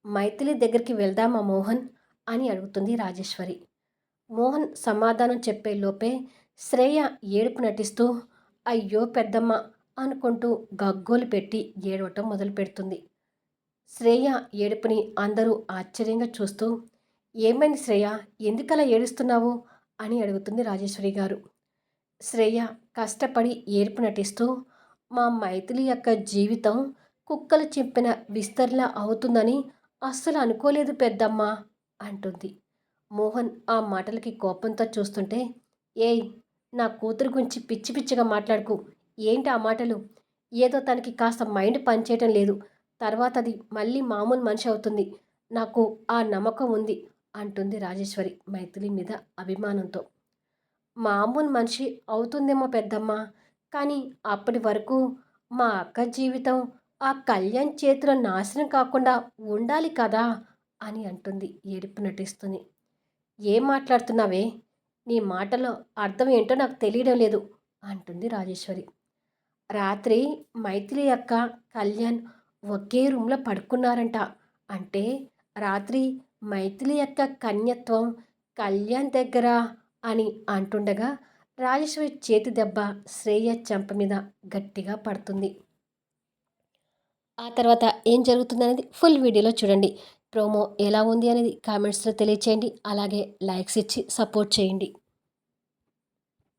మైథిలి దగ్గరికి వెళ్దామా మోహన్ అని అడుగుతుంది రాజేశ్వరి. మోహన్ సమాధానం చెప్పే లోపే శ్రేయ ఏడుపు నటిస్తూ అయ్యో పెద్దమ్మ అనుకుంటూ గగ్గోలు పెట్టి ఏడవటం మొదలు పెడుతుంది. శ్రేయ ఏడుపుని అందరూ ఆశ్చర్యంగా చూస్తూ ఏమైంది శ్రేయ, ఎందుకలా ఏడుస్తున్నావు అని అడుగుతుంది రాజేశ్వరి గారు. శ్రేయ కష్టపడి ఏడుపు నటిస్తూ మా మైథిలి యొక్క జీవితం కుక్కలు చింపిన విస్తరలా అవుతుందని అస్సలు అనుకోలేదు పెద్దమ్మా అంటుంది. మోహన్ ఆ మాటలకి కోపంతో చూస్తుంటే ఏయ్, నా కూతురు గురించి పిచ్చి పిచ్చిగా మాట్లాడుకు. ఏంటి ఆ మాటలు? ఏదో తనకి కాస్త మైండ్ పనిచేయటం లేదు, తర్వాత అది మళ్ళీ మామూలు మనిషి అవుతుంది, నాకు ఆ నమ్మకం ఉంది అంటుంది రాజేశ్వరి మైథిలి మీద అభిమానంతో. మామూలు మనిషి అవుతుందేమో పెద్దమ్మ, కానీ అప్పటి వరకు మా అక్క జీవితం ఆ కళ్యాణ్ చేతిలో నాశనం కాకుండా ఉండాలి కదా అని అంటుంది ఏడుపు నటిస్తూనే. ఏం మాట్లాడుతున్నావే, నీ మాటలో అర్థం ఏంటో నాకు తెలియడం లేదు అంటుంది రాజేశ్వరి. రాత్రి మైథిలి అక్క కళ్యాణ్ ఒకే రూమ్లో పడుకున్నారంట. అంటే రాత్రి మైథిలి యొక్క కన్యత్వం కళ్యాణ్ దగ్గర అని అంటుండగా రాజేశ్వరి చేతి దెబ్బ శ్రేయ చెంప మీద గట్టిగా పడుతుంది. ఆ తర్వాత ఏం జరుగుతుందనేది ఫుల్ వీడియోలో చూడండి. ప్రోమో ఎలా ఉంది అనేది కామెంట్స్లో తెలియచేయండి. అలాగే లైక్స్ ఇచ్చి సపోర్ట్ చేయండి.